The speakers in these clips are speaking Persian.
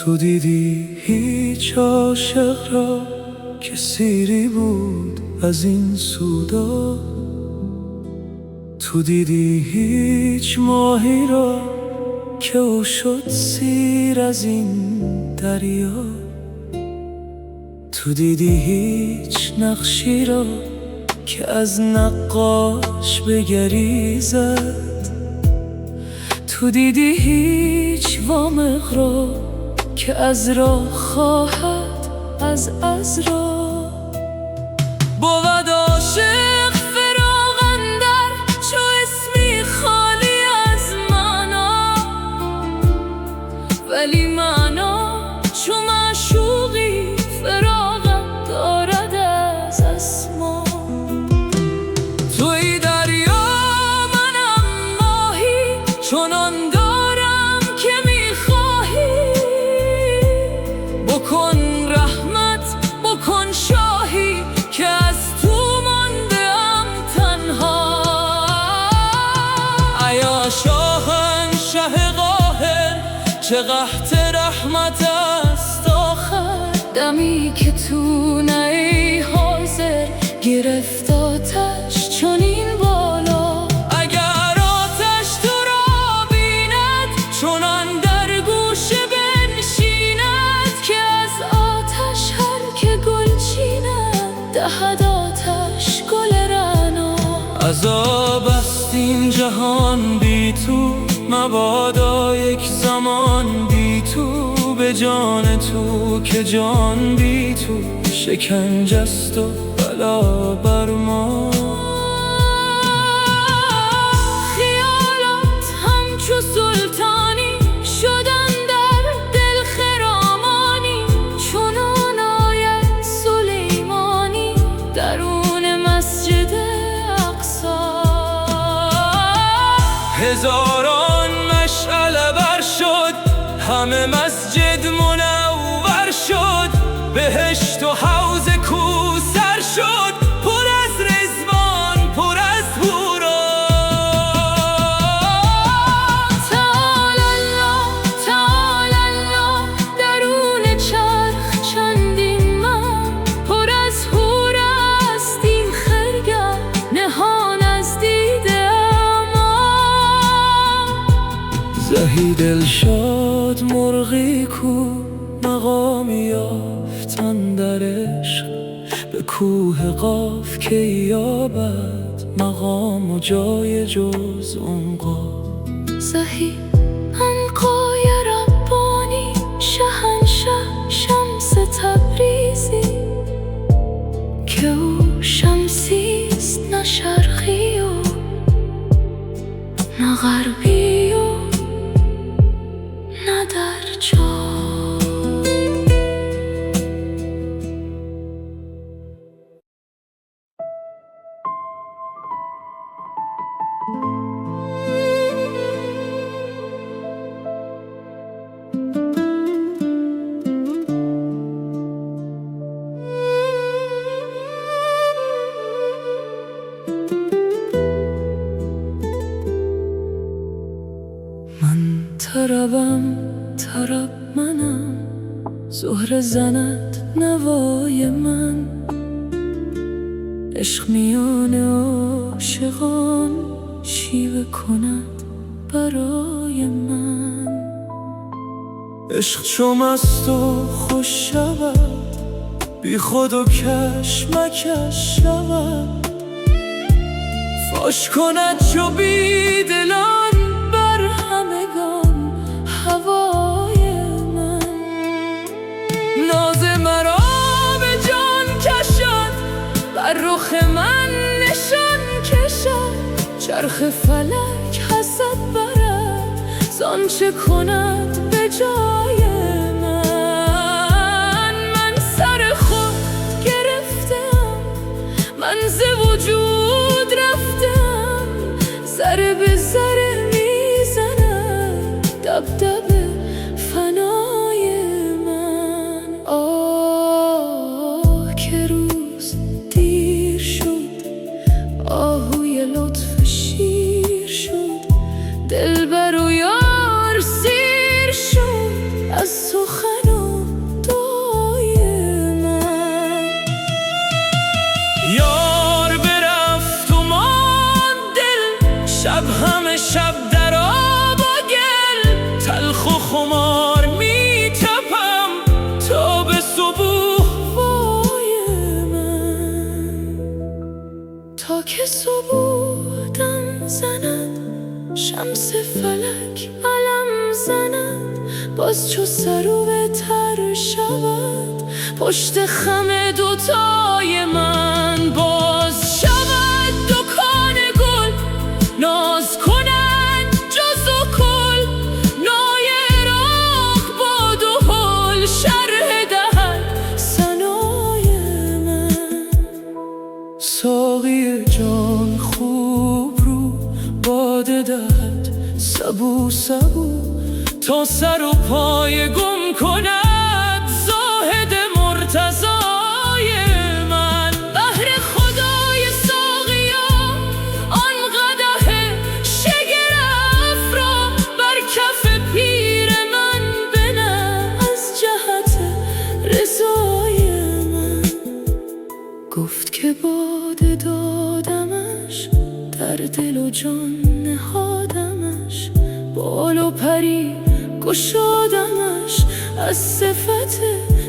تو دیدی هیچ عاشق را که سیری بود از این سودا؟ تو دیدی هیچ ماهی را که او شد سیر از این دریا؟ تو دیدی هیچ نقشی را که از نقاش بگریزد؟ تو دیدی هیچ وامق را که از راه خواهد از عذرا؟ بود عاشق فراق اندر چو اسمی خالی از معنا، ولی معنا چو معشوقی فراقم دارد از اسما. توی دریا منم ماهی، چنان دارم که میخواهی. بکن رحمت بکن شاهی که از تو مانده ام تنها. ایا شاهنشه قاهر چه قحط رحمت است آخر. دمی که تو نه ای حاضر گرفت آتش چنین بالا. اگر آتش تو را بیند چنان در گوشه بنشیند که از آتش هر که گل چیند دهد آتش گل رعنا. عذاب است این جهان بی تو، مبادا یک زمان بی تو. به جان تو که جان بی تو شکنجه است و بلا بر ما. خیالات همچو سلطانی شدن در دل خرامانی. چنان آید سلیمانی درون مسجد اقصی. هزاران مشعله بر شد، همه مسجد منور شد. بهشت و حوض کوثر شد، پر از رضوان پر از حورا. تعالی الله تعالی الله درون چرخ چندین من. پر از حور است این خرگه نهان از دیده ما. زهی دلشاد مرغی کو مقامی یافتن در عشق. به کوه قاف که یابد مقام و جای جز عنقا. زهی عنقای ربانی شهنشه شمس تبریزی. که او شمسی است نه شرقی و نه غربی و نه در جا. من طربم طرب منم، زهره زند نوای من. عشق میان عاشقان شیوه کند برای من. عشق چو مست و خوش شود، بی خود و کشمکش شود. فاش کند چو بی دلان بر همگان هوای من. ناز مرا به جان کشد، بر رخ من نشان کشد. چرخ فلک حسد برد زانچه کند به جای من. من سر خود گرفتم، من ز وجود رفتم. ذره به ذره میزند دبدبه فنای من. آه که روز دیر شد، آهوی لطف شیر شد. دلبر و یار سیر شد از سخن باز چو سرو بهتر شود پشت خم دوتای من، باز شود دکان گل ناز کنن جز و کل، نای راغ باد و حل شرح دهد ثنای من. ساقی جان خوب رو باده دهد سبو سبو، تا سر و پای گم کند زاهد مرتضای من. بهر خدای ساقیا آن قدح شگرف را بر کف پیر من بنه از جهت رضای من. گفت که باده دادمش در دل و جان نهادمش، بال و پری گشادمش از صفت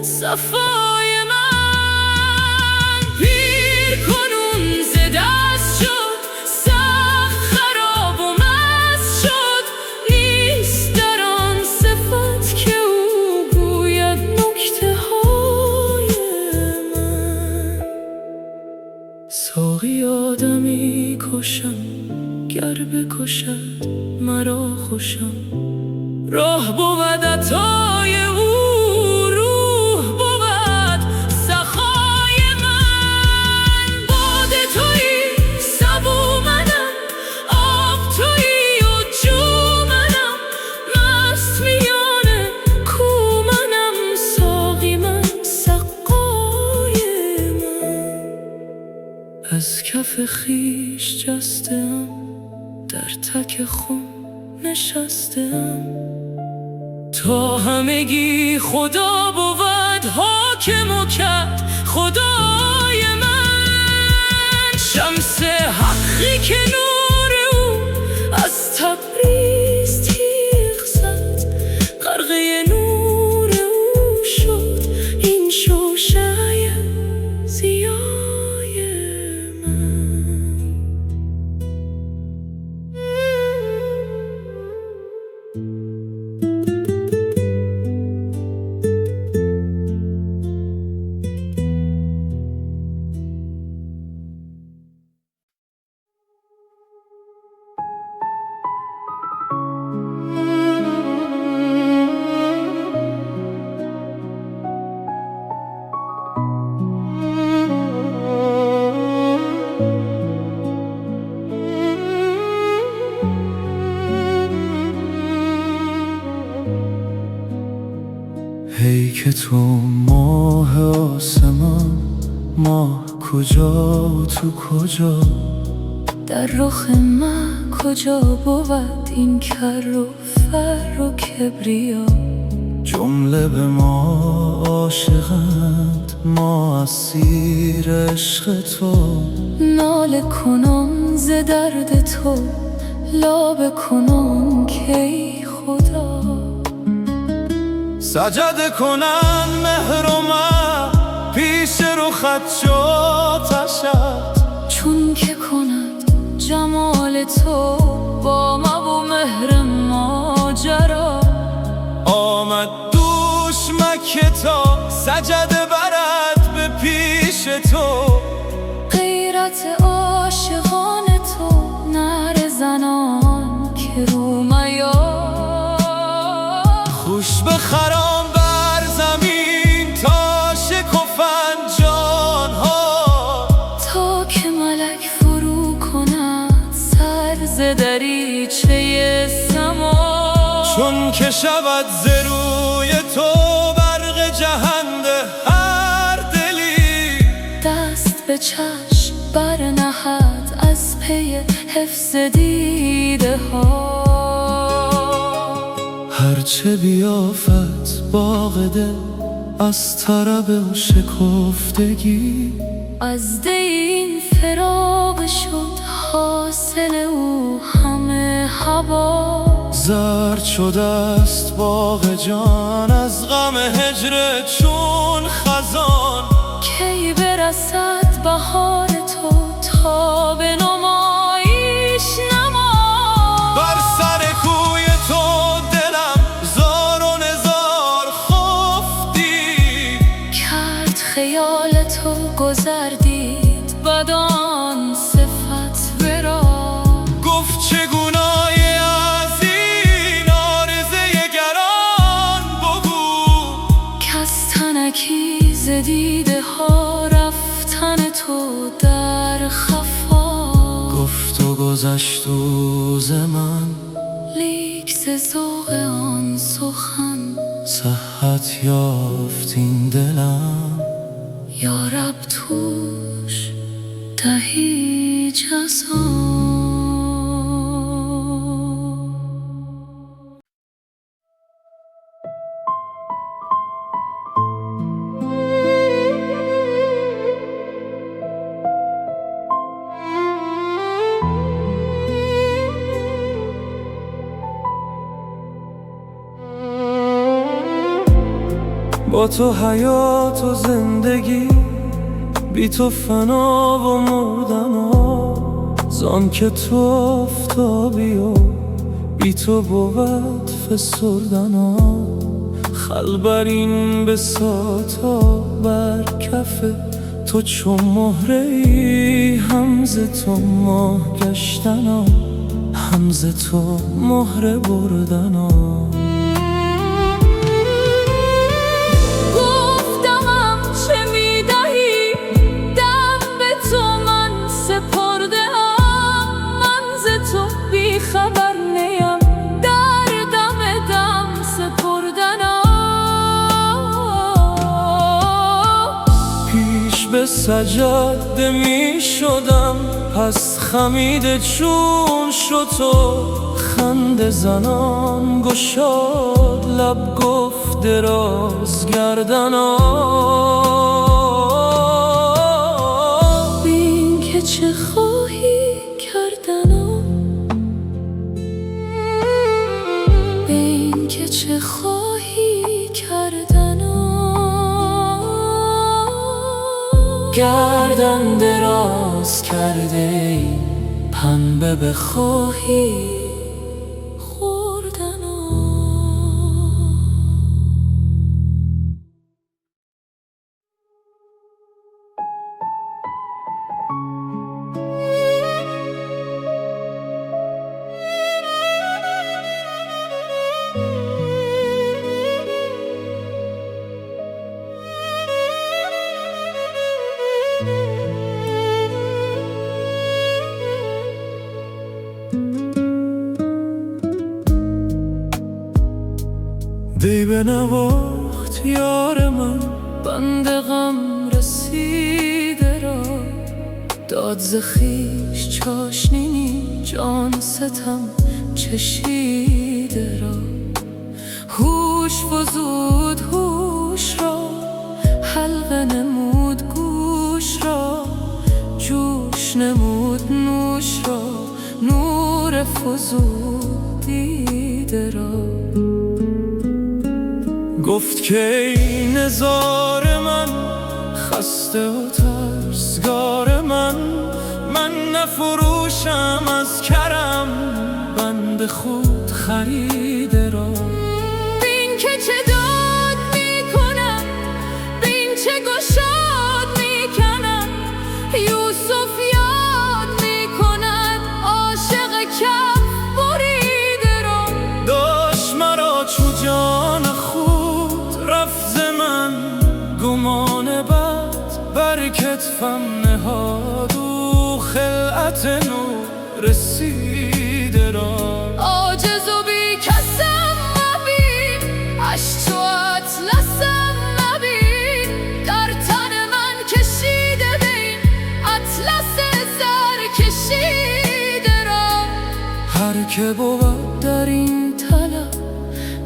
صفای من. پیر کنون ز دست شد سخت خراب و مست شد، نیست در آن صفت که او گوید نکته های من. ساقی آدمی کشم گر بکشد مرا خوشم، راه بود عطای او روح بود سخای من. باد تویی سبو منم، آب تویی و جو منم، مست میان کو منم، ساقی من سقای من. از کف خویش جستم در تک خم نشستم، تا همگی خدا بود حاکم و کد خدای من. شمس حقی که نور او از تبریز تیغ زد، غرقه نور او شد این شوشه‌ی ضیای من. ای که تو ماه آسمان، ماه کجا تو کجا، در رخ من کجا بود این کر و فر و کبریا. جمله به ما عاشقند، ما اسیر عشق تو. ناله کنم ز درد تو، لابه کنم که ای خدا. سجده کنن مهر و من پیش رخت شاتشت، چون که کند جمال تو با ما و مهر ماجرا. آمد دوش مکه تا سجده برد به پیش تو. غیرت عاشقان تو نعره زنان که رومیا. خوش بخرام بر زمین تا شکفن جانها، تا که ملک فرو کند سر ز دریچه سما. چون که شود ز روی تو برق جهنده هر دلی، دست به چشم برنهد از پی حفظ دیده ها. هرچه بیافت باغ دل از طرب شکفتگی، از دی این فراق شد حاصل او همه هوا. زرد شده است باغ جان از غم هجر چون خزان. کی برسد بهار تو تا به نمایش نما. بر سر کوی تو دلم زار و نزار تو در خفا، گفت و گذشت روز من، لیک ز ذوق آن سخن صحت یافت این دلم. یا رب توش دهی جزا. با تو حیات و زندگی، بی تو فنا و مردنا، زان که تو آفتابی و بی تو بود فسردنا. خلبرین بساطا بر کف تو چون مهره ای، هم ز تو ماه گشتنا، هم ز تو مهره بردنا. خبر نیم در دم دم سپردنا. پیش به سجده می شدم، پس خمیده چون شد تو. خنده زنان گشاد لب، گفت دراز گردنا. بین که چه خواهی کردنا، چه خواهی کردنا. گردن دراز کرده ای، پنبه بخواهی خوردنا. دی بنواخت یار من، بند غم رسیده را، داد ز خویش چاشنینی، جان ستم چشیده را. هوش فزود هوش را، حلقه نمود گوش را، جوش نمود نوش را، نور فزود دیده را. گفت که ای نزار من، خسته و ترسگار من نفروشم از کرم، بند خود خریده را. بین که چه داد می کنم، بین چه گشاد می کنم. یوسف یاد می کند عاشق کف بریده را. داشت مرا چو جان خود، رفت ز من گمان بد، بر کتفم نهاد و خلعت نو رسیده را. عاجز و بی کسم مبین، اش تو اطلسم مبین. در تن من کشیده بین، اطلس زر کشیده را. هر که بود در این طلب،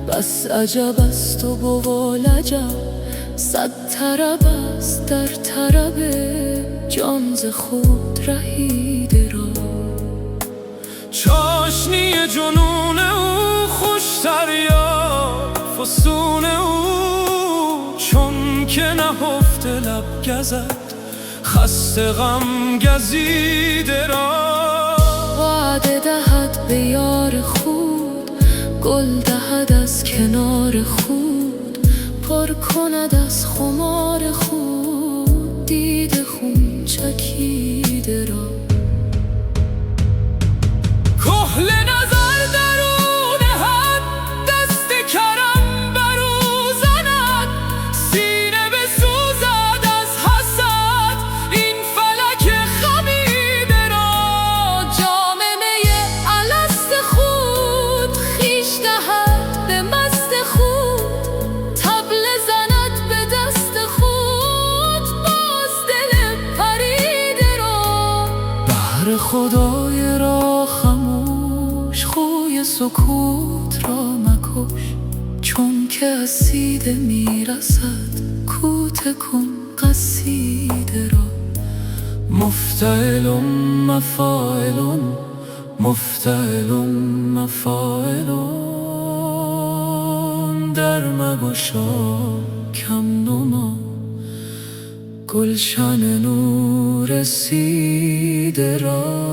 بس عجب است و بوال عجب. صد طرب است در طرب، جان ز خود رهیده را. چاشنی جنون او خوشتر یا فسون او، چون که نهفته لب گزد، خسته غم گزیده را. وعده دهد به یار خود، گل دهد از کنار خود. پر کند از خمار خود، دید خون چکیده را. کحل نظر درون حد، دست کرم برو زند. سینه بسوزد از حسد، این فلک خدای را خموش، خوی سکوت را مکش، چون که از سیده میرسد کوت کن قصیده را. مفتعلون مفاعلون، مفتعلون مفاعلون، در مگشا کم نما گلشن نور رسیده را.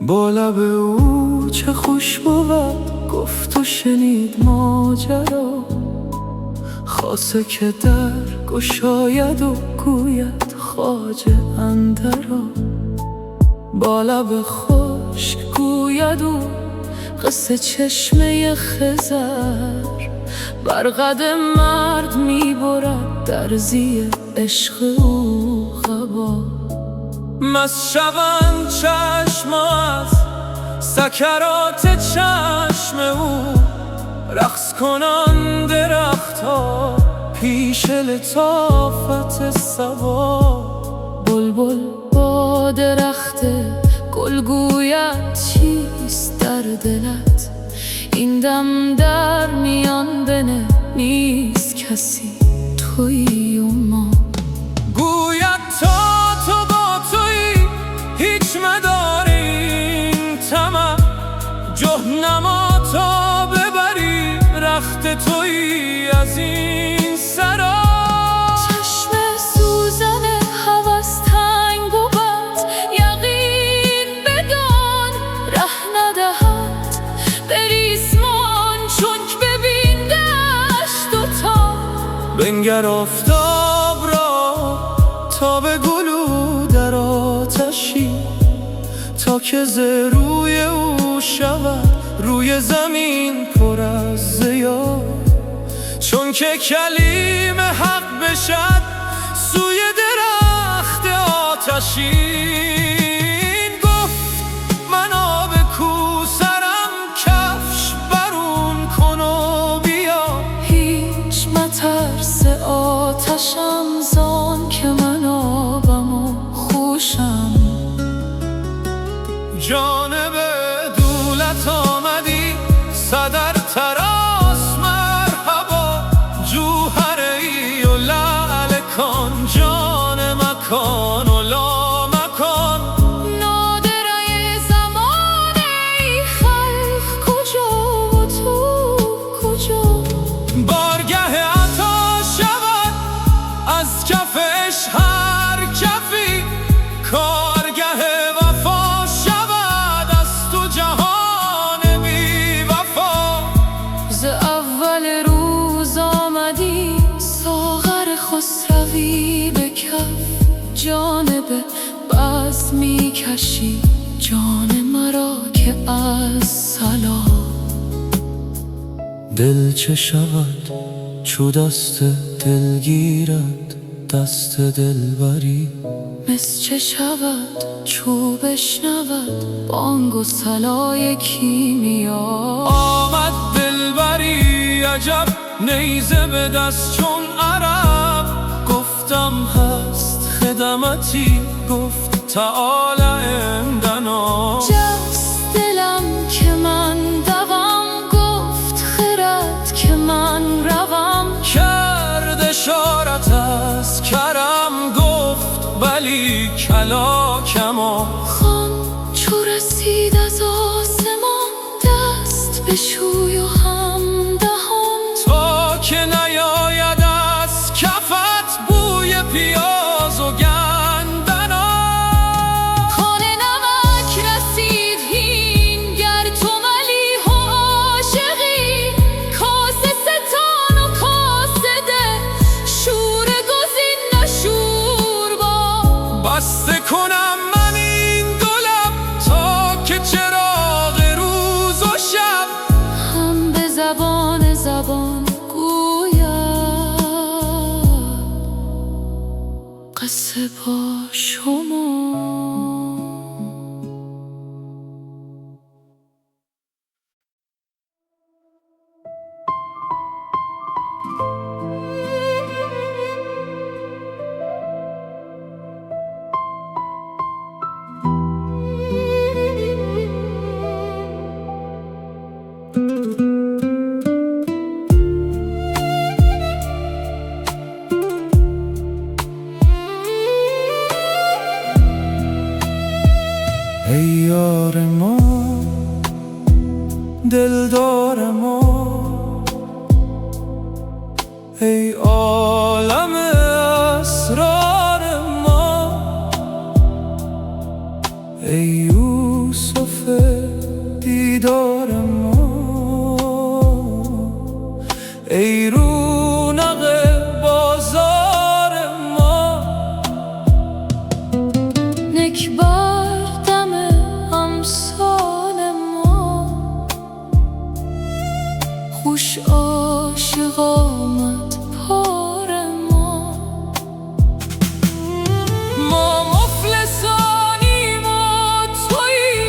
با لب او چه خوش بود گفت و شنید ماجرا، خاصه که در گشاید و گوید خواجه اندرا. با لب خشک گوید او قصه چشمه خضر، بر قد مرد میبرد درزی عشق او قبا. مست شوند چشم از سکرات چشم او، رقص کنان درختها پیش لطافت صبا. بلبل با درخت گل گوید چیست در دلت، این دم در میان بنه نیست کسی تویی و ما. گوید تا تو با تویی هیچ مداریم طمع، جهنما تا ببری رخت تویی از این سرا. چشم سوزن هوس تنگ بود یقین بدان، ره ندهد بریسمان چونک ببین دشت و تا. بنگر آفتاب را تا به گلو در آتشی، تا که ز روی او شود روی زمین پر از ضیا. چون که کلیم حق بشد سوی درخت آتشین، گفت من آب کوثرم کفش برون کن و بیا. هیچ مترس آتشم زان که من آبم و خوشم. جانب دولت آمدی صدر تراس مرحبا، جوهری و لعل کان جان مکان و لا مکان. نادره زمانه ای خلق کجا و تو کجا. بارگه عطا شود از کفش هر کفی، کارگه وفا شود از تو جهان بی وفا. ز اول روز آمدی ساغر خسروی به کف، جانب بزم می کشی جان مرا که از صلا. دل چه شود چو دست دل گیرد دست دلبری، مس چه شود چو بشنود بانگ و صلای کیمیا. آمد دلبری عجب نیزه به دست چون عرب، گفتم هست خدمتی گفت تعال عندنا. جست دلم که من دوم گفت خرد که من روم. کرد اشارت از کرم گفت بلی کلاکما. خان چو رسید از آسمان دست به شوی و هم دهان، تا که نیاید از کفت بوی پیاز و گندنا. کان نمک رسید هین گر تو ملیح و عاشقی، کاسه ستان و کاسه ده شور گزین نه شور با. با شما. ای یار ما، دلدار ما، ای عالم اسرار ما، ای یوسف دیدار ما، ای رونق بازار ما. نکبر دم امسال ما، خوش عاشق آمد پار ما. ما مفلسانیم و تویی،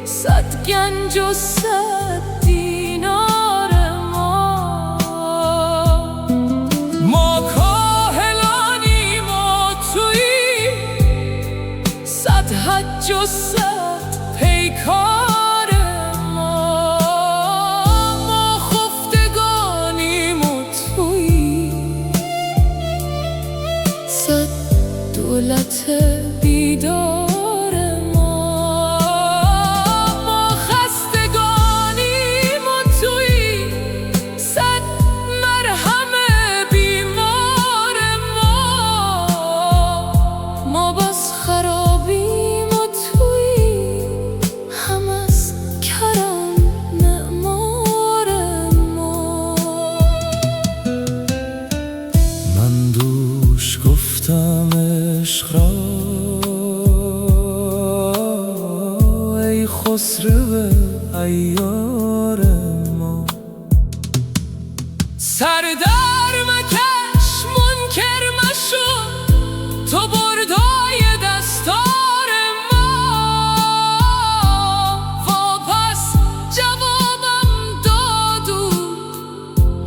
صد گنج و صد دینار ما. ما کاهلانیم و تویی، صد حج و صد پیکار ما. ما خفتگانیم و تویی، صد دولت بیدار ما. ما خستگانیم و تویی، صد مرهم بیمار ما. ما بس خرابیم و تویی، هم از کرم معمار ما. من دوش گفتم عشق را، ای خسرو عیار ما. سر در مکش منکر مشو، تو بردای دستار ما. واپس جوابم دادو،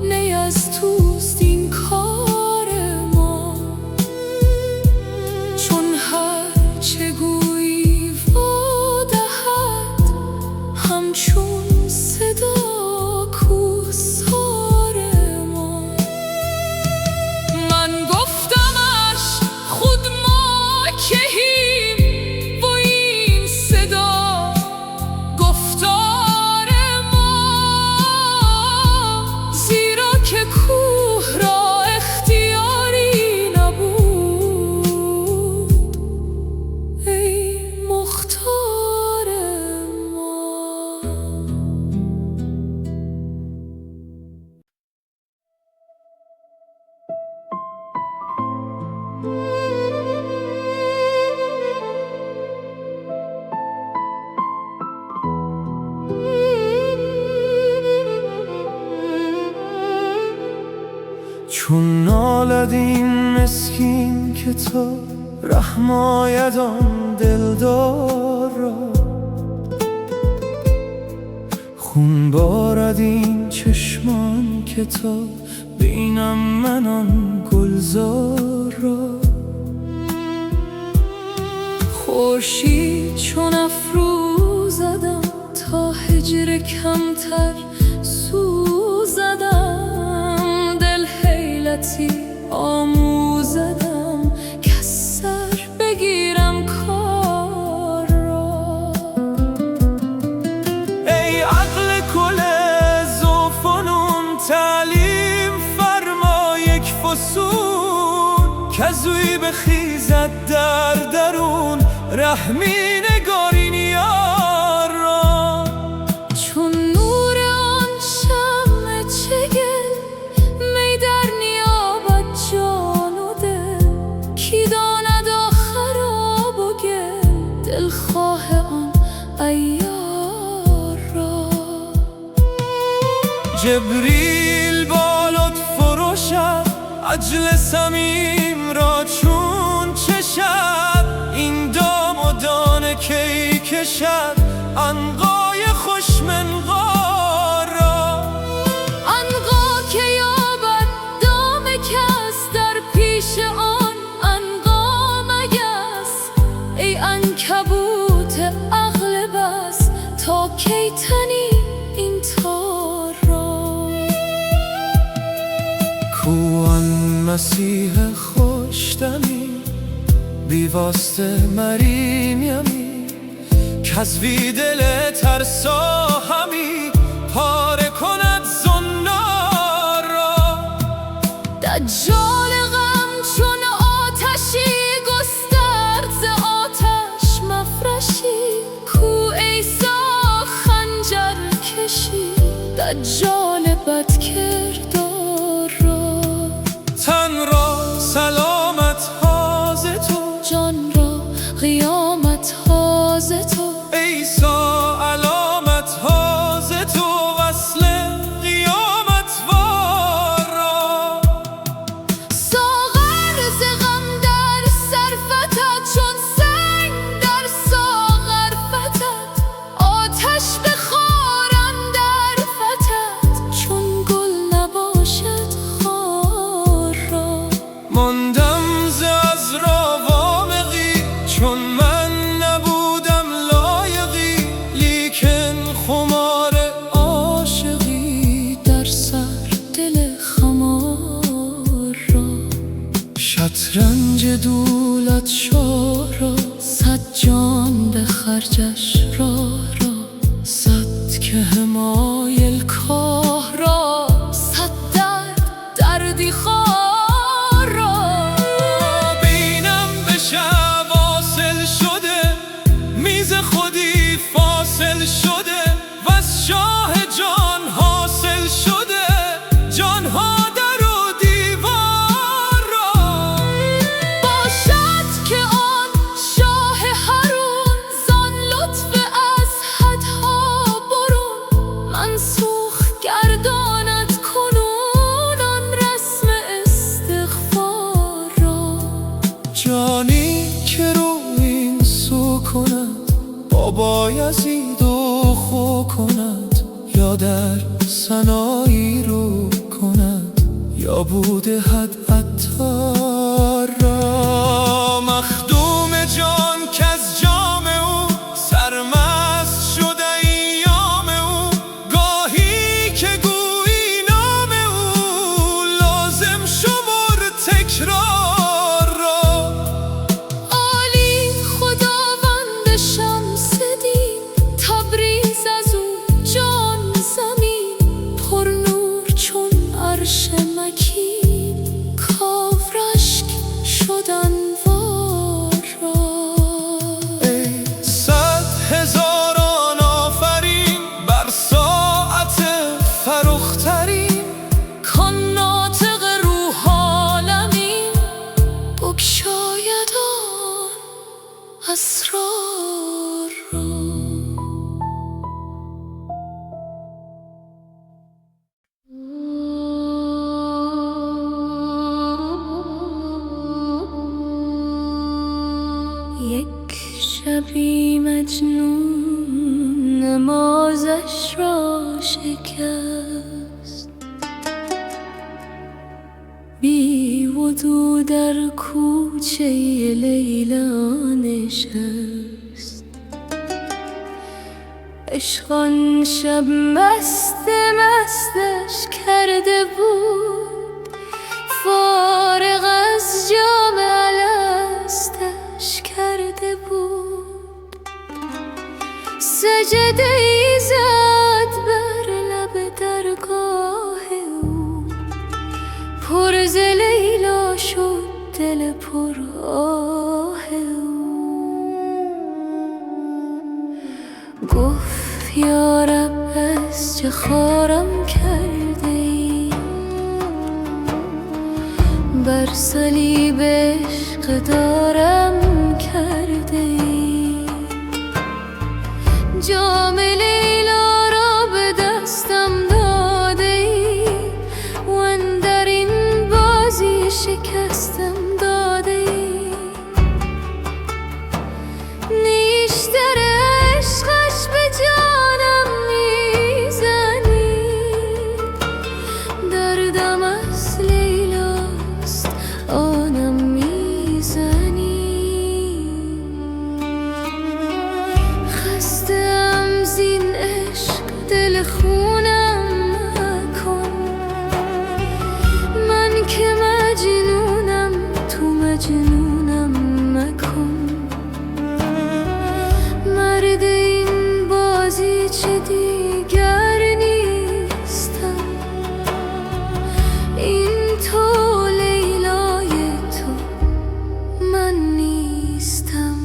نی از توست این کار ما. چون هر چه گویی وادهد، همچون صدا کوهسار ما. من گفتمش خود ما کهیم، و این صدا گفتار ما. زیرا که کوه را اختیاری نبود، ای مختار ما. چون نالد این مسکین که تو رحم آید آن دلدار را، خون بارد این چشمان که تو بینم من آن گلزار را. خورشید چون افروزدم، تا هجر کمتر سوزدم. دل حیلتی آموزدم، کز سر بگیرم کار را. ای عقل کل ذوفنون، تعلیم فرما یک فسون، کزوی بخیزد در درون، رحمی نگارین یار را. چون نور آن شمع چگل، می در نیابد جان و دل. کی داند آخر آب و گل، دلخواه آن عیار را. جبریل با لطف و روشن، عجل صمیم را چون جان کی کشد عنقای خوشمنقار را. عنقا که یابد دام کس در پیش آن عنقا مگس. ای عنکبوت عقل بس تا کی تنی این تار را. کو آن مسیح خوشدمی بی واسطه مریم کز وی دل ترسا همی پاره کند زنار را. دجال غم چون آتشی گسترد ز آتش مفرشی. کو عیسی خنجر کشی دجال بدکردار را. تن را سلامت ها ز تو، جان را قیامت ها ز تو. عیسی علامت ها ز تو وصل قیامت وار را. ساغر ز غم در سر فتد چون سنگ در ساغر فتد. آتش به خار اندر فتد چون گل نباشد خار را. ماندم ز عذرا وامقی چون من نبودم لایقی. لیکن خمار عاشقی در سر دل خمار را. شطرنج دولت شاه را، صد جان به خرجش را. صد که حمایل کاه را صد دردی خار را. بینم به شب واصل شده، میز خودی فاصل شده و از شاه جان حاصل شده جانها در و دیوار را. باشد که آن شاه حرون زان لطف از حدها برون. منسوخ گرداند کنون آن رسم استغفار را. جانی که رو این سو کند با بایزید و خو کند، یا در سنایی رو کند یا بوده حد عطار را. مخدوم جان که از جام او سرمست شده ایام او. گاهی که گویی نام او لازم شمر تکرار را. عالی خداوند شمس دین تبریز از او جان زمین. پر نور چون عرش مکین کاو رشک شد انوار را. ای 100 هزاران آفرین بر ساعت فرخترین. کان ناطق روح عالمین بگشاید آن اسرار را. یک شبی مجنون نمازش را شکست. بی وضو در کوچه لیلا نشست. عشق آن شب مستش کرده بود. فارغ از جام الستش کرده بود. سجده ای زد بر لب درگاه او. پر ز لیلا شد دل پر آه او. گفت یا رب از چه خارم کرده ای. بر صلیب عشق دارم کرده ای. جام لیلا را به دستم داده ای و اندر این بازی شکستم داده ای. نیشت دل خونم مکن. من که مجنونم تو مجنونم مکن. مرد این بازی چه دیگر نیستم. این تو لیلای تو من نیستم.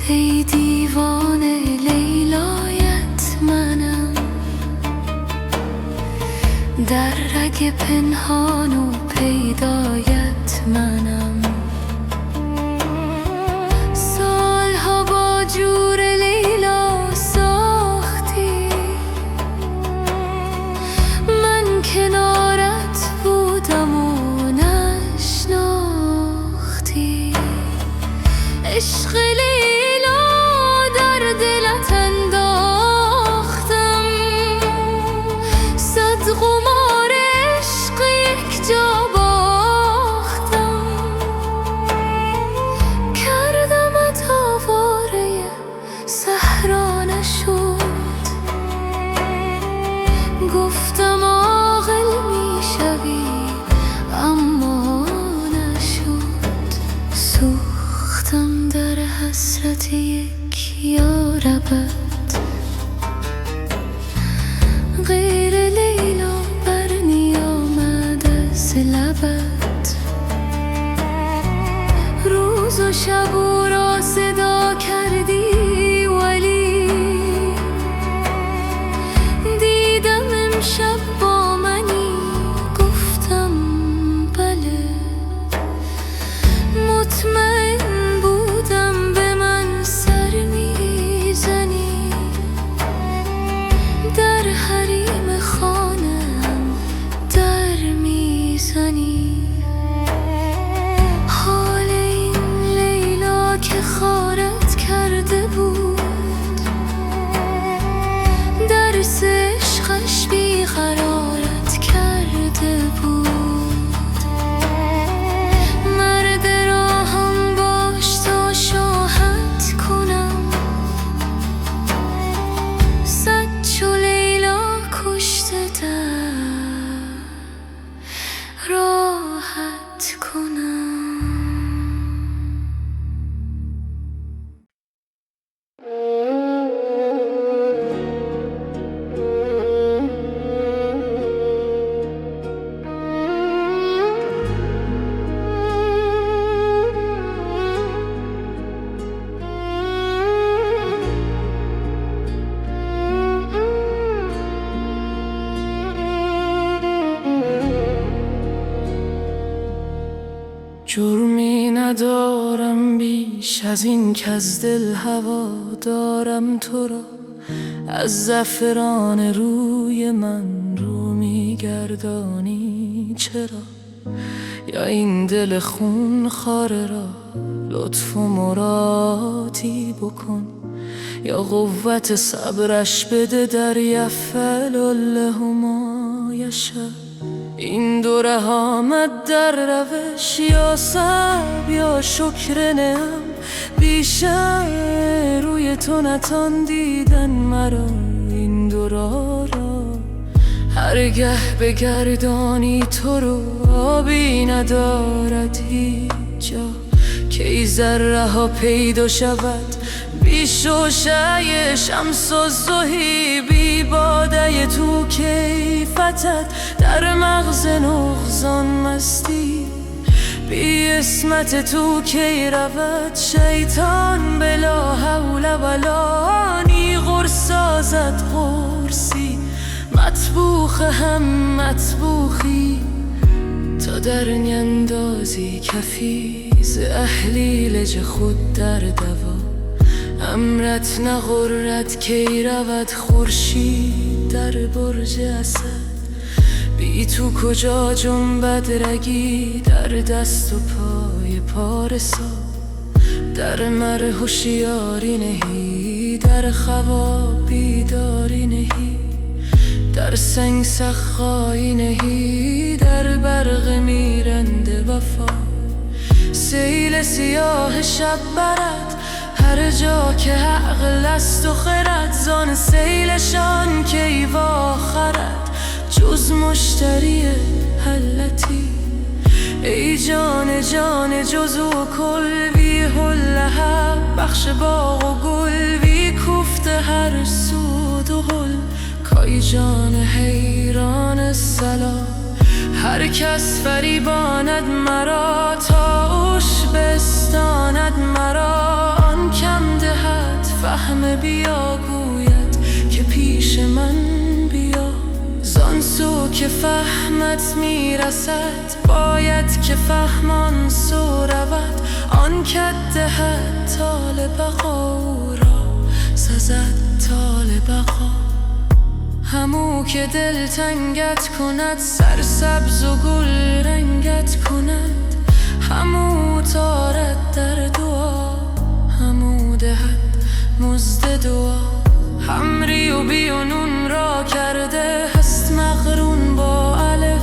ای دیوانه لیلایت منم. در رگ پنهان و پیدایت منم. سالها با جور لیلا ساختی. من کنارت بودم و نشناختی. عشق دلت انداختم. صد قمار عشق یک جا باختم. کردمت آواره صحرا نشد. گفتم عاقل میشوی اما نشد. سوختم در حسرت یاربت. غیر لیلا بر نیامد از لبت. روز و شب او را صدا کردی ولی دیدم امشب با منی. گفتم بله. مطمئن بودم به من سر میزنی. در حریم خانم در میزنی. حال این لیلا که خارت کرده بود. درس عشقش بیقرارت کرده بود. مرد راهم باش تا شاهد کنم. صد چو لیلا کشته در راحت کنم. جرمی ندارم بیش از این که از دل هوا دارم تو را. از زعفران روی من رو میگردانی چرا؟ یا این دل خون خواره را لطف و مراتی بکن. یا قوت صبرش بده در یفعل له ما یشاء. این دو ره آمد در روش. یا صبر یا شکر نعم. بیشتر روی تو نتان دیدن مرا این دو را. هرگه بگردانی تو رو آبی ندارد هیچ جا. که ای ذره ها پیدا شود بی شوشه شمس و زهی. بی باده تو کیفتت در مغز نغزان مستی. بی اسمت تو کی رود شیطان بلا حول ولا. نی غرص سازد غرصی مطبوخ هم مطبوخی. تا در نیندازی کفی ز اهلیل خود در دوا. امرت نغرد کی رود خورشید در برج اسد. بی تو کجا جنبد رگی در دست و پای پارسا. در مر هوشیاری نهی در خواب بیداری نهی. در سنگ سخایی نهی در برق میرنده وفا. سیل سیاه شب برد هر جا که عقل است و خرد. زان سیلشان کی واخرد جز مشتری حلتی. ای جان جان جز و کل بی لهب بخش باغ و گل بی کوفته هر سود و هل. کای جان حیران سلام هر کس فریباند مرا تا اوش بستاند مرا. آن کم دهد فهم بیا گوید که پیش من بیا. زان سو که فهمت میرسد باید که فهمان سو رود. آن کت دهد طال بقا او را سزد طال بقا. همو که دل تنگت کند سرسبز و گل رنگت کند. همو تارد در دعا همو دهد مزد دعا. همری و بی و نون را کرده هست مقرون با الف.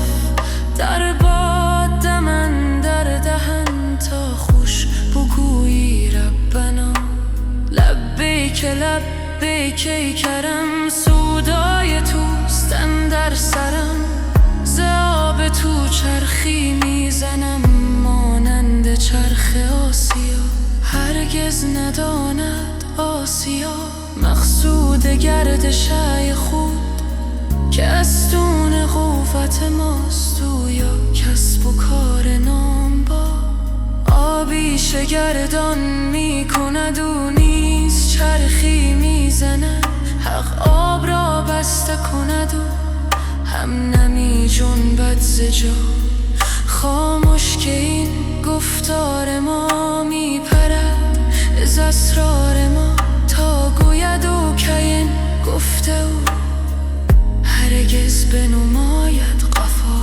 در باد دمن در دهن تا خوش بگویی ربنا. لبیک لبیک ای کرم سودای توست اندر سرم. ز آب تو چرخی میزنم مانند چرخ آسیا. هرگز نداند آسیا مقصود گردش خود که استون قوت ماست او یا کسب و کار نام با. آبی شگردان میکند او نیز چرخی میزند. حق آب را بسته کند و هم نمی جنبد ز جا. خاموش که این گفتار ما میپرد از اسرار ما. تا گوید او که این گفته او هرگز بنماید قفا.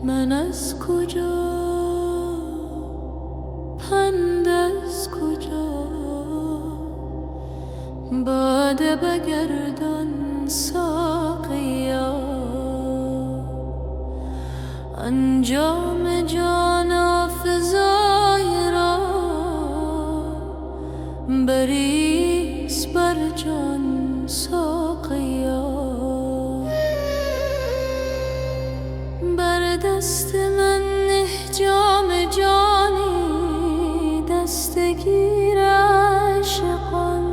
من از کجا پند از کجا باده بگردان ساقیا. انجام جان آفزای را بریز بر جان ساقیا. بر دست من نه جام جانی دستگیر عاشقان.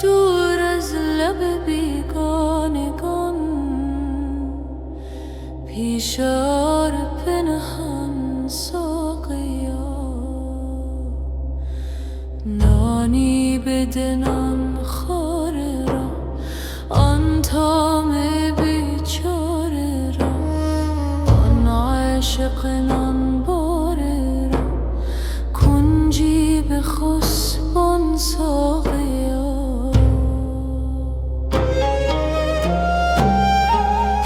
دور از لب بیگانگان پیشار پنهان ساقیا. نانی بده نان خواره را آن تام بیچاره را. آن عاشق نان باره را کنجی به خسبان ساقیا.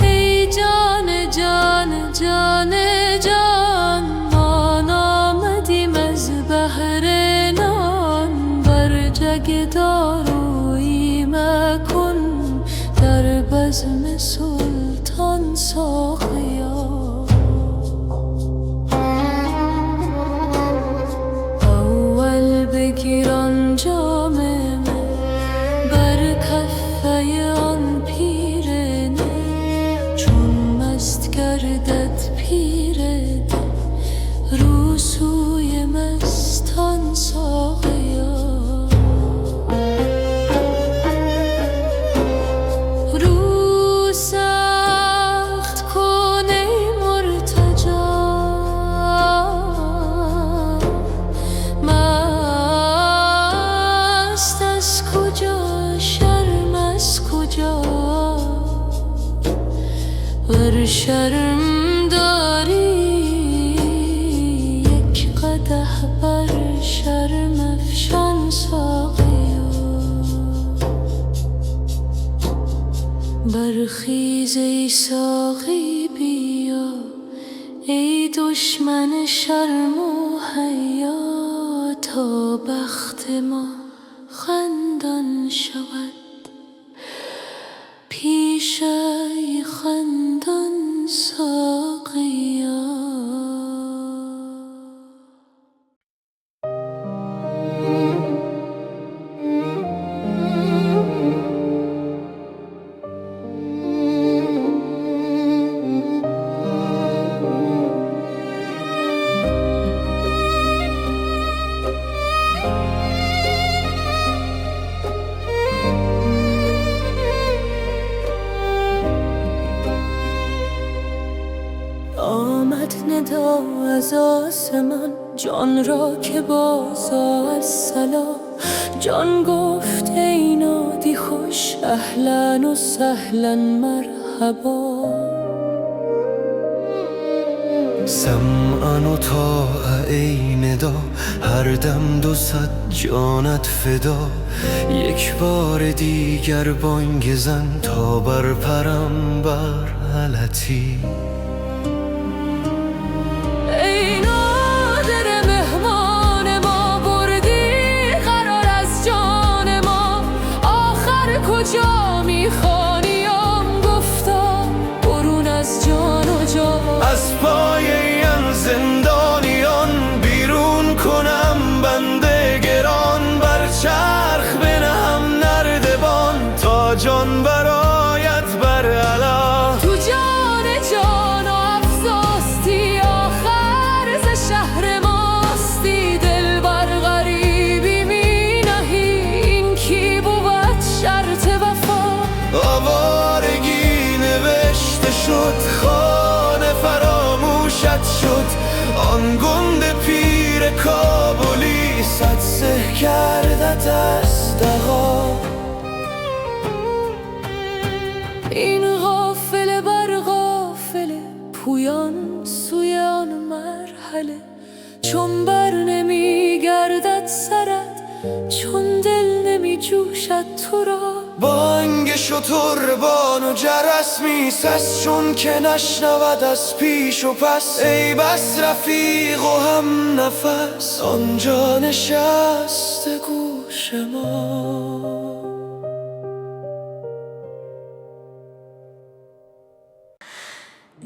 ای جان جان جان جان ما آمدیم از بحر نان. بر جگ دارویی مکن در بزم سلطان ساقیا. اول بگیر آن جام من بر کفه آن پیرنه. چون مست گردد پیرنه شرم داری یک قدح بر شرم افشان ساقیا برخیز ای ساقی بیا ای دشمن شرم و حیا تا بخت ما خندان شود پیش ای خندان ساقیا. آمد ندا از آسمان جان را که بازا از سلا جان گفت ای نادی خوش اهلا و سهلا مرحبا سمعا و طاعة ای ندا هر دم 200 جانت فدا یک بار دیگر بانگ زن تا برپرم بر حلتی ای نادر مهمان ما بردی قرار از جان ما آخر کجا میخوانیم گفتا برون از جان و جان از پای این زندانیان بیرون کنم بنده گران بر چرخ بنهم نردبان تا جان برآید بر علا تو جان جان و افزاستی آخر ز شهر ماستی دل بر غریبی می نهی این کی بود شرط وفا آوارگی نوشته شد خانه فراموشت شد آن گنده پیر کابلی صدسه کردت از دغا این غافل بر غافل پویان سوی آن مرحله چون بر نمی گردد سرت چون دل نمی جوشد تو را بانگ شتربان و جرس میسست چون که نشنود از پیش و پس ای بس رفیق و هم نفس آنجا نشست گوش ما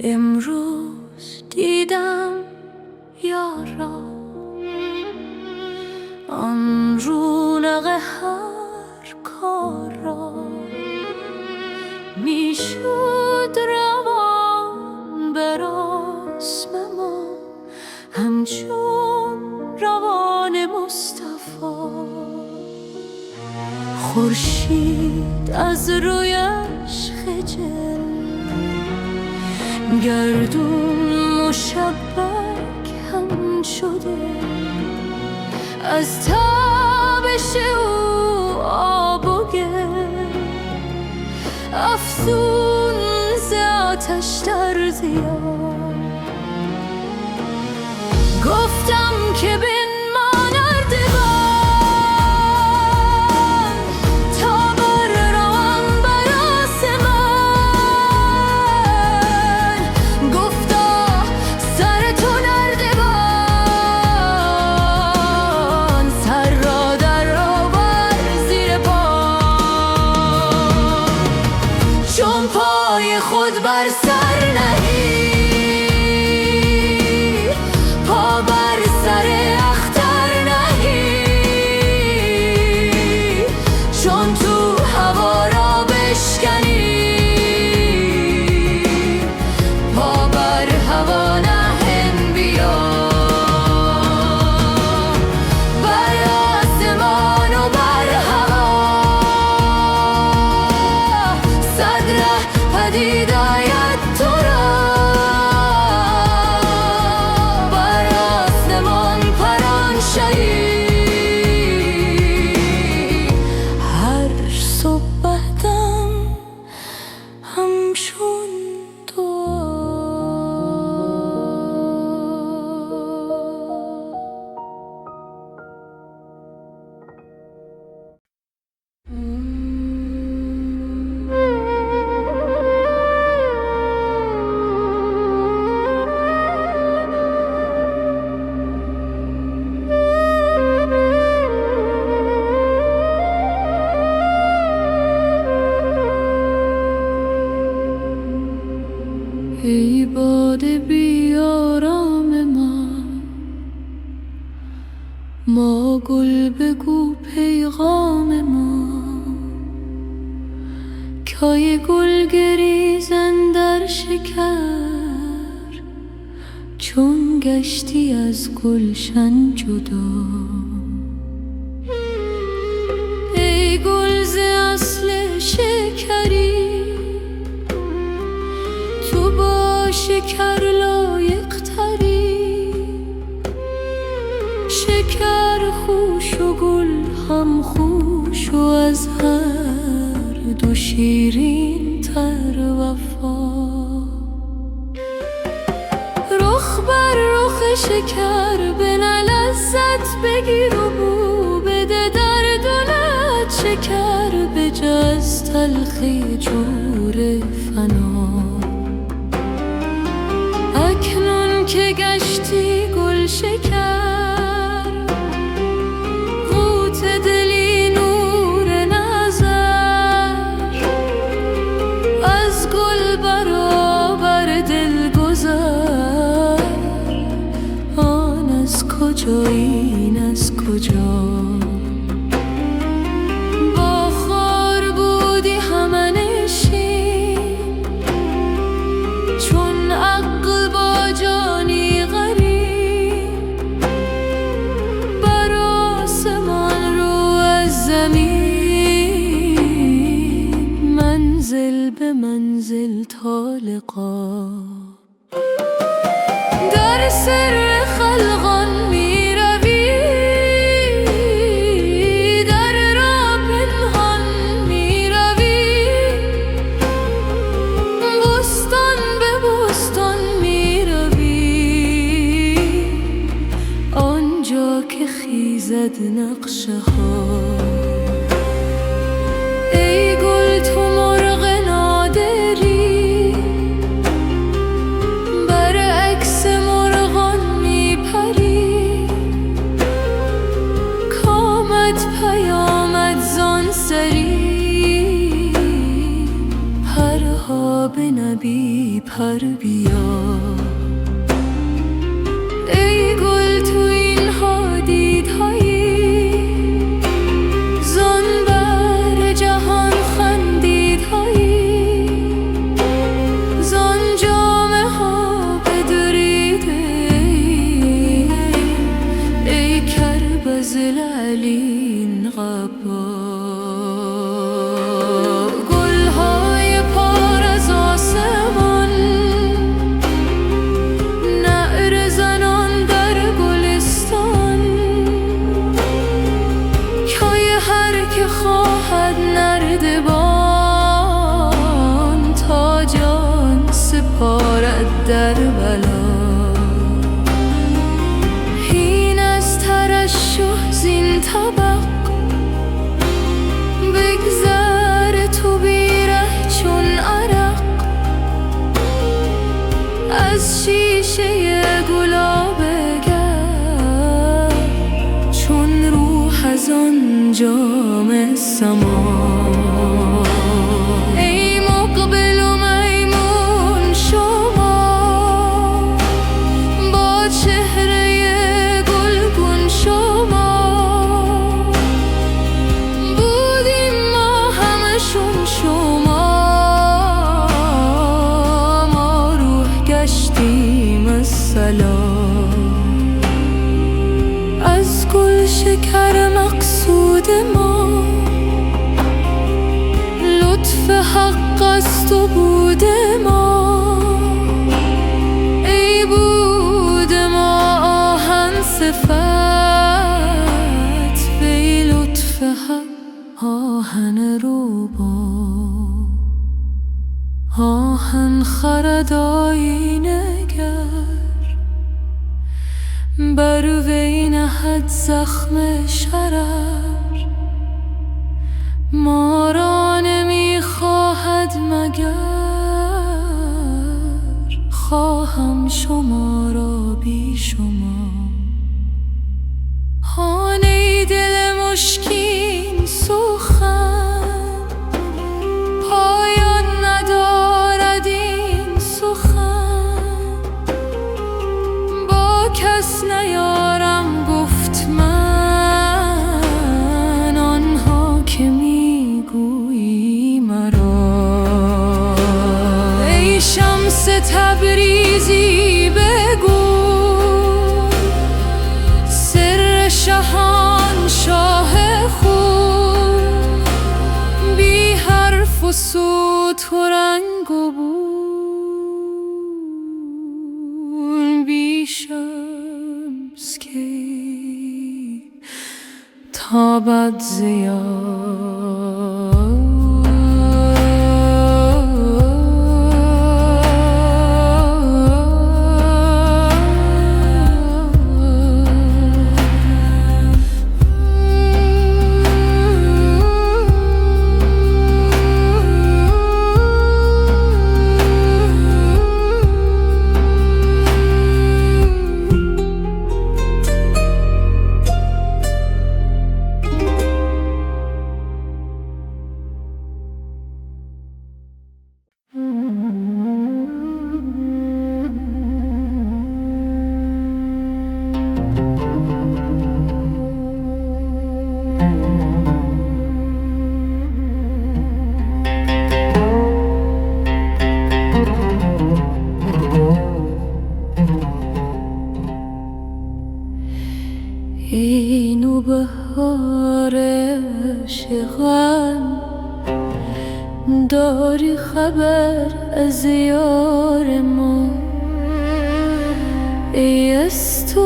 امروز دیدم یارا آن رونق هر کار را میشد روان بر آسم ما همچون روان مصطفی خورشید از رویش خجل گردون مشبک هم شده از تابش او آب و گل افزون ز آتش در ضیا گفتم که بنما نردبان تا بر روان بر آسمان گفتا سر تو نردبان سر را در آور زیر پا چون پای خود بر سر نهی پا بر سر گل بگو پیغام ما، کای گل گریزن در شکر، چون گشتی از گلشن جدا. ای گل ز اصل شکری، تو با شکر لایق تری. شکر خوش و گل هم خوش و از هر دو شیرین تر وفا. رخ بر رخ شکر بنه لذت بگیر و بو بده در دلت شکر بجز تلخی جور فنا. اکنون که گشتی گل شکر، قوت دلی نور نظر، از گل برابر دل گذر. آن از کجا این از کجا، با خار بودی همنشین، چون عقل با جانی غریب. بر آسمان رو از زمین، منزل به منزل تا لقا. در سر خلقان می روی، در راه پنهان می روی. بستان به بستان می روی، آنجا که خیزد نقشه ها. ای گل تو مرغ نادری، برعکس مرغان می پری. کامت پیامد زان سری، پرها به نبی پر بیا. ای گل تو این ها دیدهایی، زان بر جهان خندیدهایی. زان جامه ها بدریده، ای کربز العلین قبا. گلهای پر از آسمان، نعره زنان در گلستان. کای هر که خواهد نردبان، تا جان سپارد در بلا. هین از ترشح زین طبق، بگذر تو بیره چون عرق. از شیشه گلاب گر، چون روح از آن جام سما. ای مقبل و میمون شما، با چهره گلگون شما. بودیم ما همشون شما، ما روح گشتیم السلام. از گل شکر مقصود ما، لطف حق است و بود ما. ای بود ما آهن صفت، وی لطف حق آهن روبا. آهن خرد آینه گر، بر وی نهد زخم شرر. ما را نمی خواهد مگر، خواهم شما را بی شما. هان ای دل مشکین سخن، پایان ندارد این سخن. با کس نیارم گفت من، تبریزی بگو، سر شاهنشاه خون، بی حرف و صوت و رنگ و بوم، بی شمس کی تابد ضیا. اینو بهار عشقم، داری خبر از یار ما؟ ای از تو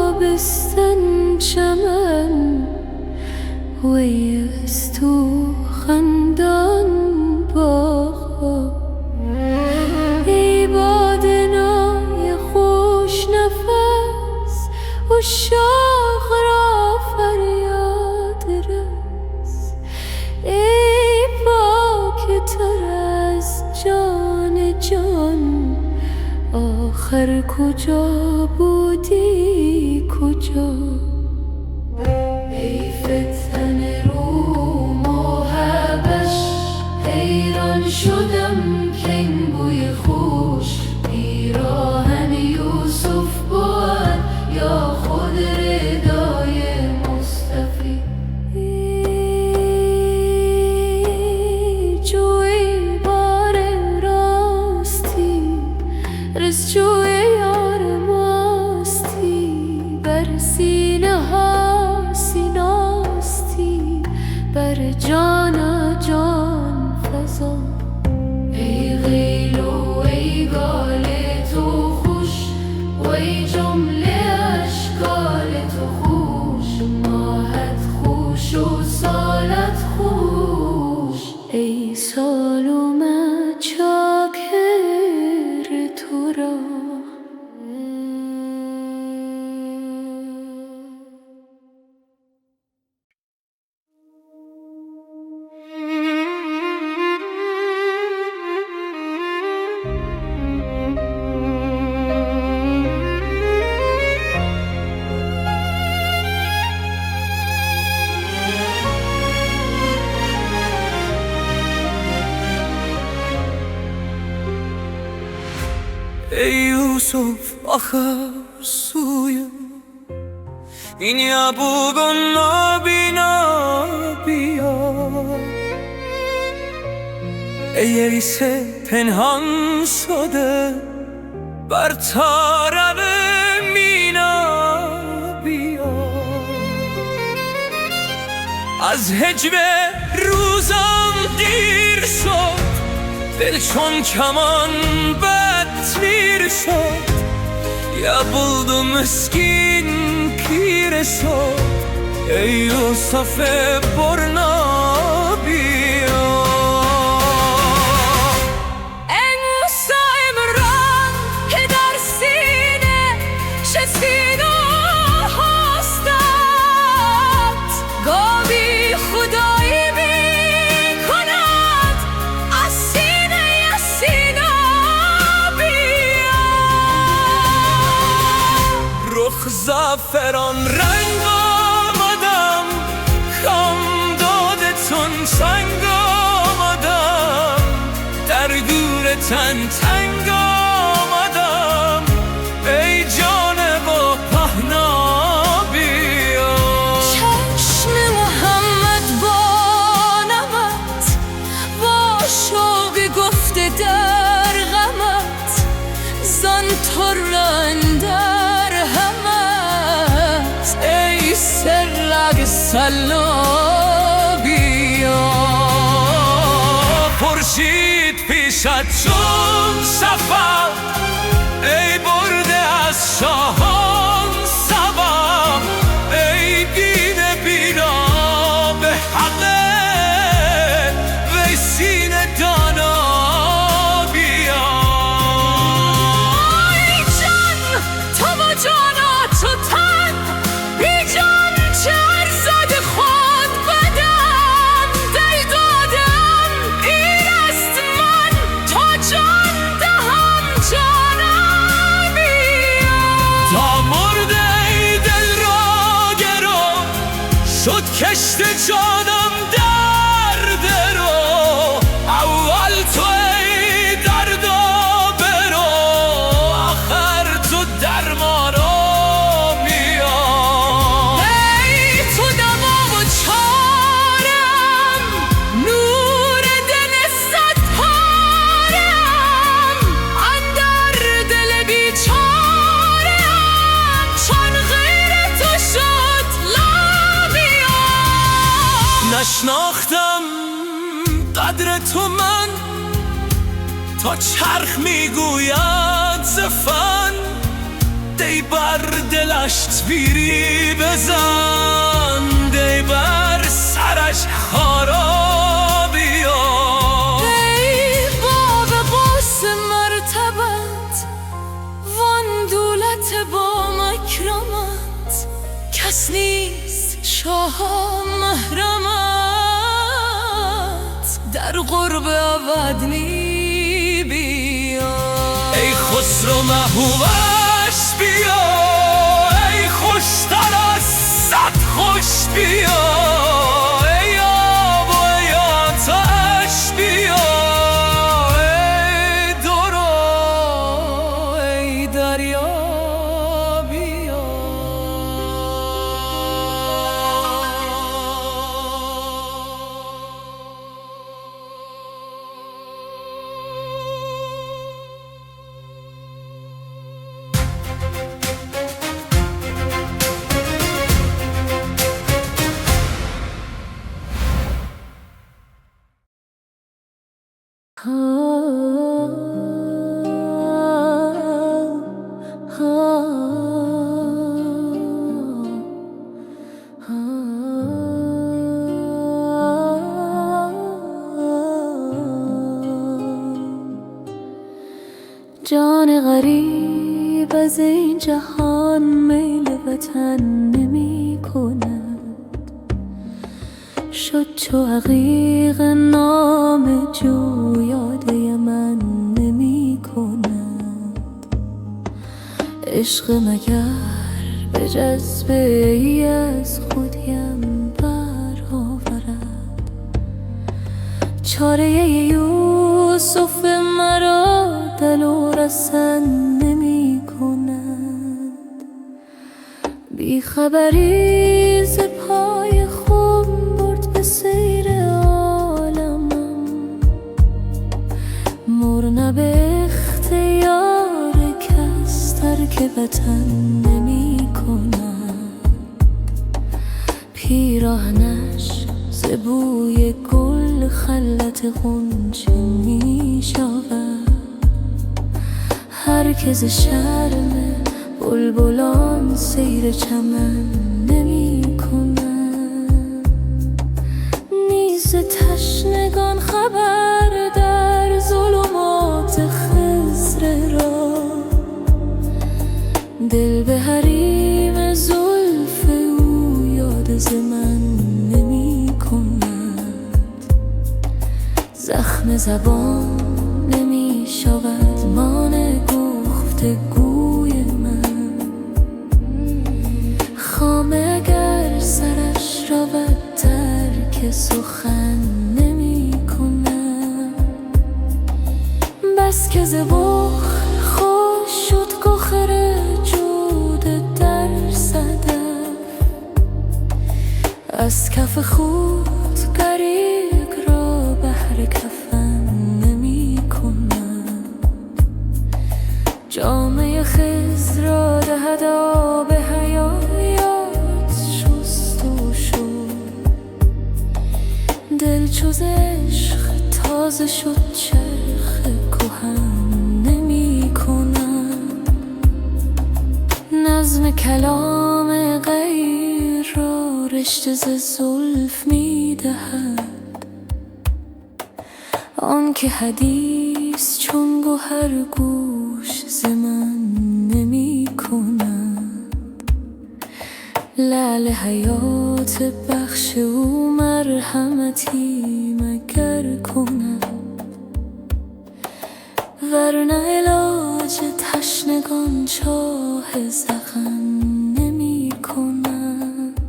آبستن چمن و ای از تو خندان باغ، ای بادنای خوش نفس و شاخ را فریاد رس، ای پاک تر از جان جان، آخر کجا بودی کجا؟ ای فتن روم و حبش، حیران شدم که این بوی خوش پیراهن یوسف بود یا خود ردای مصطفی. جوی بار راستی، رسجوی یار ماستی، بر سینه ها سیناستی، بر جانا جان فضا. ای غیل و ای گال تو خوش، و ای جمله اشکال تو خوش، ماهت خوش و سالت خوش، ای سالوم چاکر تو را. ای یوسف آخر سوی این یبوگ و نابینا بیا، ای عیس پنهان شده بر طارم مینا بیا. از هجو روزم دیر شد، دل چون کمان بطمیر شد، یا بلدو مسکین پیر شد، ای یوسف برنا بیا. ای موسی عمران که در سینه شسینا هستند، گاوی خدایی بی کند از سینه سینا بیا. رخ زعفران رنگ آمدم، کام دادتون سنگ آمدم، در گور تن تنگ آمدم، ای جان با پهنا بیا. چشم محمد با نمت، با شوق گفته در غمت، رنگ سلابیا خورشید پیشت چون شفق ای برده از شاهان سبب ای دین بینا به حقه وی سینه دانا بیا ای جان تو و جانات و تن بی جان چه ارزد خود بدم دل دادم این است من تا جان دهم جانم بیا تا مرده ای دل را گرو شد کشت جانم درد رو اول تو ای دردا برو آخر تو درمانا بیا ای تو دوا و چارم نور دل صد پارم اندر دل بیچارم چون غیر تو شد لابیا نشناختم قدر تو من تا چرخ میگوید زفن دی بر دلش تیری بزن دی بر سرش خارا بیا ای باب قوس مرتبت وان دولت با مکرمت کس نیست شاه محرمت در قرب ابد می بیا ای خسرو محبوبش بیا ای خوشتر از صد خوش بیا ای آب و ای آتش بیا ای درو ای دریا بیا جان غریب از این جهان میل وطن نمی کند شد چو عقیق نام جو یاد من نمی کند عشق مگر به جذبه ای از خودیم برآورد چاره یوسف مرا دل و رسن نمی کند بی خبری ز پای خم برد به سیر عالمم مرنه به اختیار کس ترک وطن نمی کند پیراهنش ز بوی گل خلط غنچه می شود هر که ز شرم بلبلان سیر چمن نمی کند نیز تشنگان خبر در ظلمات خضر را دل به حریم زلف او یاد ز من نمی کند زخم زبان نمی شود مانع گفتگوی من خامه اگر سرش رود ترک سخن نمی کند بس که ز بخل خوش شد گوهر جود در صدف از کف خود غریق را بهر کفن نمی کند جامه خضر را دهد آب حیات شست و شد جز عشق تازه شد چرخ کهن نمی کنم. نظم کلام غیر را رشته ز زلف می دهد، آن که حدیث چون گوهر گوش ز من نمی کند. لعل حیات بخش او مرحمتی مگر کند، ورنه علاج تشنگان چاه زغن نمی کند.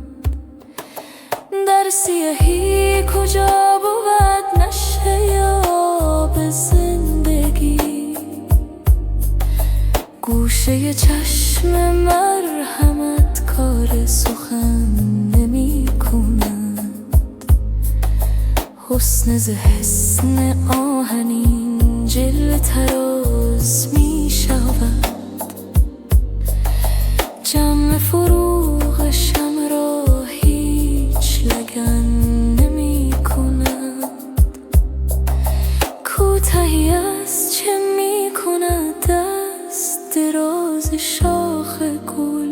در سیاهی کجا بود نشه یاب زندگی، گوشه چشم مرحمت کار سخن نمی کند. حسن ز حسن آهنین جلوه طراز می شود، جمع فروغشم را هیچ لگن نمی کند. کوتهی است چه می کند دست دراز شاخ گل،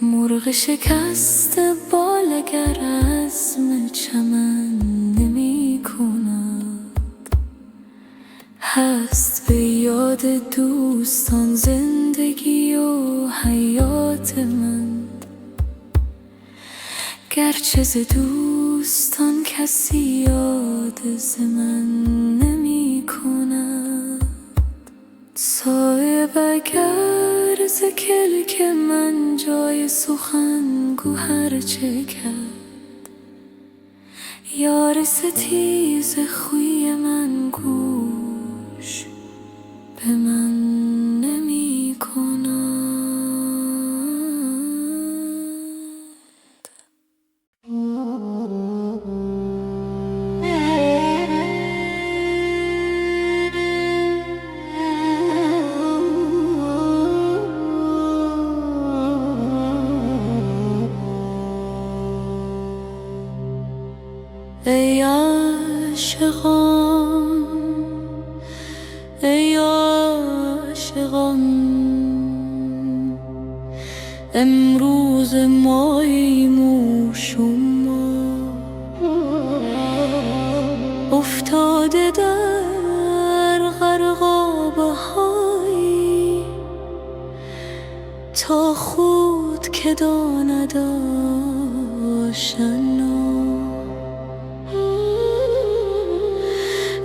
مرغ شکست بال اگر عزم چمن نمی کند. هست به یاد دوستان زندگی و حیات من، گرچه ز دوستان کسی یاد ز من نمی کند. صایب اگر ز کلک من جای سخن گوهر چه کرد، یار ستیز خوی من گوش به من نمی کند. ای عاشقان، ای عاشقان، امروز ماییم و شما افتاده در غرقابه هایی، تا خود که داند آشنا.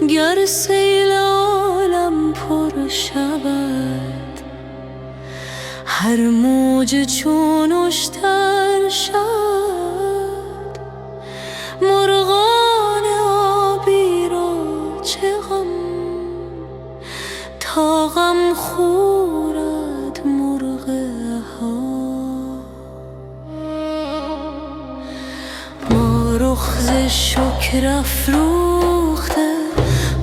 گر سیل عالم پر شود، هر موج چون اشتر شد، مرغان آبی را چه غم، تا غم خورد مرغ ها. ما رخ ز شکر افروخته،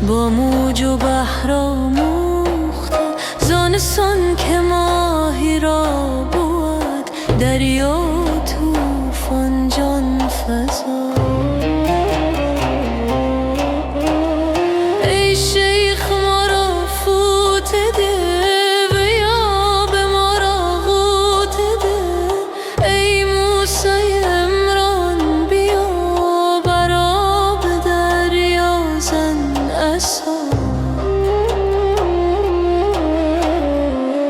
با موج و بحر آموخته، زانسان که ماهی را بود دریا طوفان جان فزا. ای شیخ ما را فوت ده و یا به ما را غوت ده، ای موسی عمران بیا بر آب دریا زن عصا.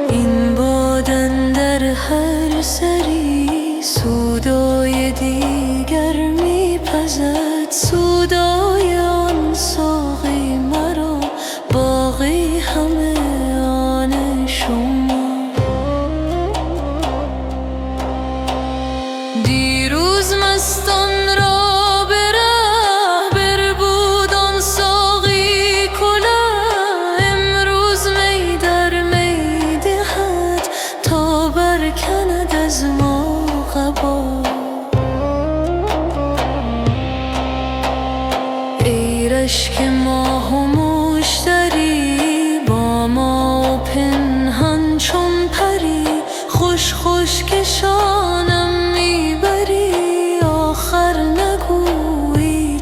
این باد اندر هر سری سودای دیگر میپزد، سودای آن ساقی مرا باقی همه آن شما. دیروز مستان را به ره بربود آن ساقی کله، امروز می در می دهد تا برکند از ما قبا. ای رشک ماه و مشتری با ما پنهان چون پری، خوش خوش کشانم میبری آخر نگویی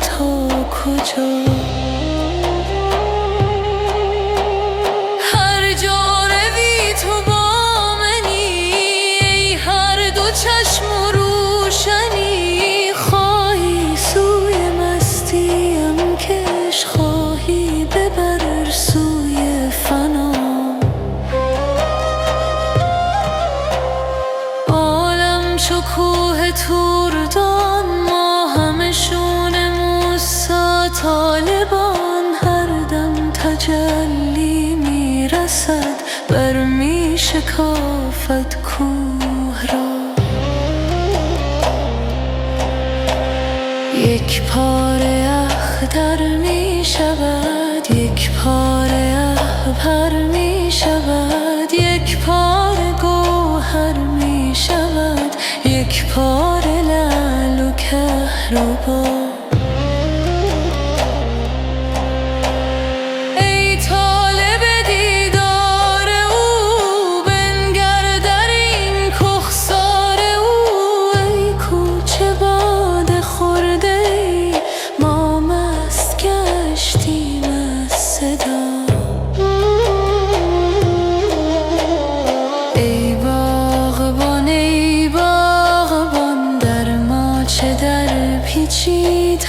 یک پاره اختر می شود، یک پاره احپر می شود، یک پاره گوهر می شود، یک پاره لعل و کهربا. ای طالب دیدار او، بنگر در این کهسار او. ای کوچه باده خورده ای، ما مست گشتیم از صدا. ای باغبان، ای باغبان، در ما چه در پیچید